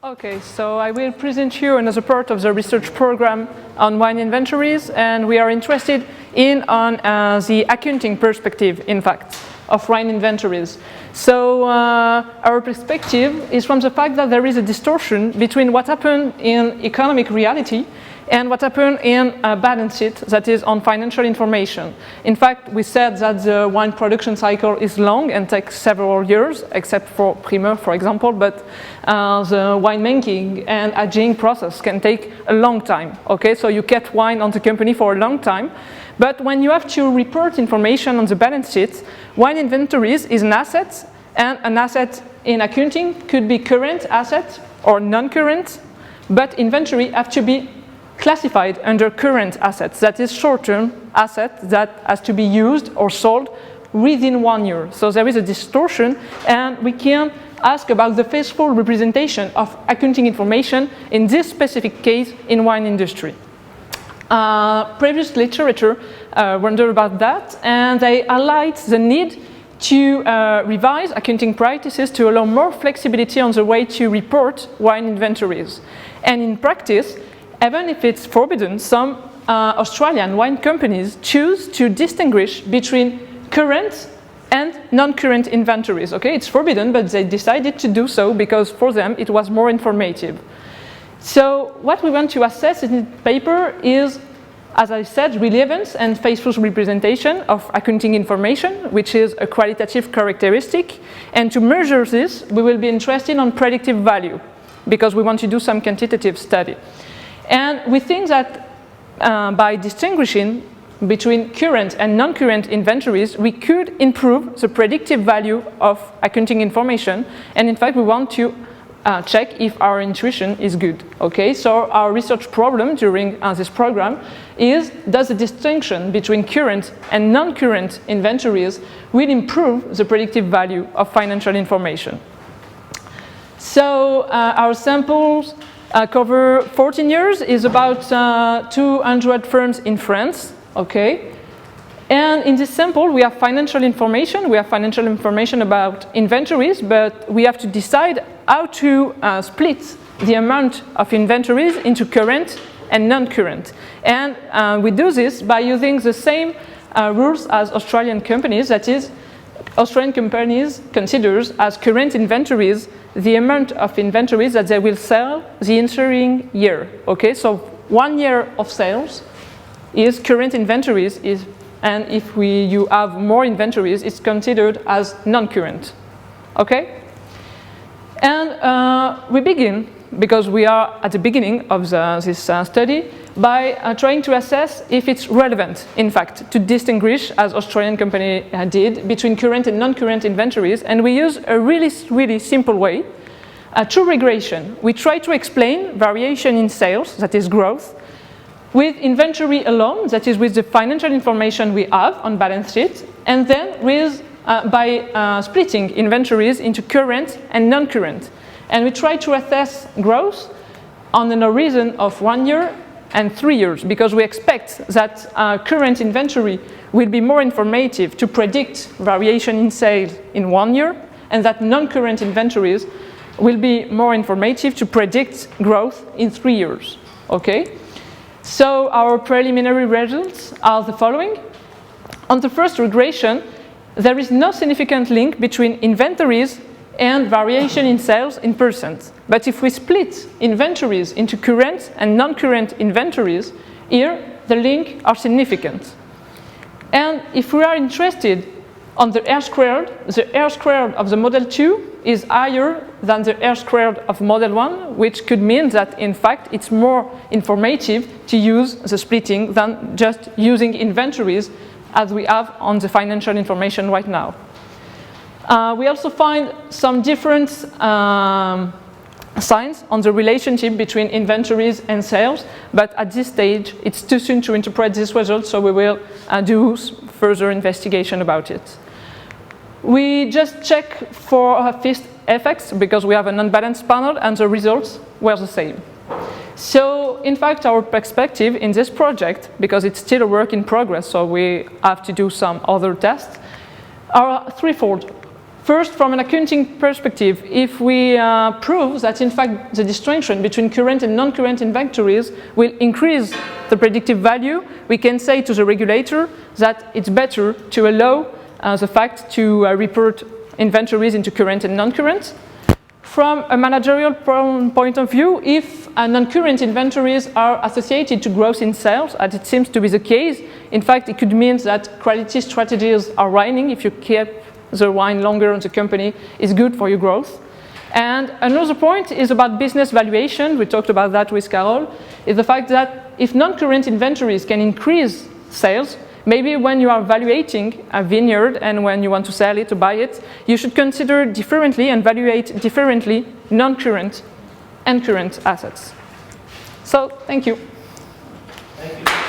Okay, so I will present you another part of the research program on wine inventories, and we are interested in the accounting perspective, in fact, of wine inventories. So our perspective is from the fact that there is a distortion between what happened in economic reality and what happened in a balance sheet that is on financial information. In fact, we said that the wine production cycle is long and takes several years, except for primeur, for example, but the winemaking and aging process can take a long time, okay? So you get wine on the company for a long time, but when you have to report information on the balance sheet, wine inventories is an asset, and an asset in accounting could be current asset or non-current, but inventory have to be classified under current assets, that is short-term asset that has to be used or sold within 1 year. So there is a distortion, and we can ask about the faithful representation of accounting information in this specific case in wine industry. Previous literature wondered about that, and they highlight the need to revise accounting practices to allow more flexibility on the way to report wine inventories. And in practice, even if it's forbidden, some Australian wine companies choose to distinguish between current and non-current inventories. Okay, it's forbidden, but they decided to do so because for them it was more informative. So what we want to assess in the paper is, as I said, relevance and faithful representation of accounting information, which is a qualitative characteristic. And to measure this, we will be interested in predictive value because we want to do some quantitative study. And we think that by distinguishing between current and non-current inventories, we could improve the predictive value of accounting information. And in fact, we want to check if our intuition is good. Okay, so our research problem during this program is, does the distinction between current and non-current inventories will improve the predictive value of financial information? So our samples cover 14 years, is about 200 firms in France, okay? And in this sample, we have financial information. We have financial information about inventories, but we have to decide how to split the amount of inventories into current and non-current. And we do this by using the same rules as Australian companies, that is, Australian companies considers as current inventories the amount of inventories that they will sell the ensuing year. Okay, so 1 year of sales is current inventories, and if you have more inventories, it's considered as non-current. Okay, and we begin, because we are at the beginning of this study, by trying to assess if it's relevant, in fact, to distinguish, as Australian company did, between current and non-current inventories. And we use a really simple way, true regression. We try to explain variation in sales, that is growth, with inventory alone, that is with the financial information we have on balance sheet, and then with by splitting inventories into current and non-current. And we try to assess growth on an horizon of 1 year and 3 years, because we expect that current inventory will be more informative to predict variation in sales in 1 year, and that non-current inventories will be more informative to predict growth in 3 years. Okay? So our preliminary results are the following. On the first regression, there is no significant link between inventories and variation in sales in percent. But if we split inventories into current and non-current inventories, here the links are significant. And if we are interested on the R squared of the model 2 is higher than the R squared of model 1, which could mean that in fact it's more informative to use the splitting than just using inventories as we have on the financial information right now. We also find some different signs on the relationship between inventories and sales, but at this stage it's too soon to interpret these results, so we will do further investigation about it. We just check for fixed effects because we have an unbalanced panel, and the results were the same. So in fact our perspective in this project, because it's still a work in progress, so we have to do some other tests, are threefold. First, from an accounting perspective, if we prove that in fact the distinction between current and non-current inventories will increase the predictive value, we can say to the regulator that it's better to allow the fact to report inventories into current and non-current. From a managerial point of view, if non-current inventories are associated to growth in sales, as it seems to be the case, in fact it could mean that quality strategies are winning. If you keep the wine longer in the company, is good for your growth. And another point is about business valuation. We talked about that with Carol, is the fact that if non-current inventories can increase sales, maybe when you are evaluating a vineyard and when you want to sell it or buy it, you should consider differently and evaluate differently non-current and current assets. So, thank you. Thank you.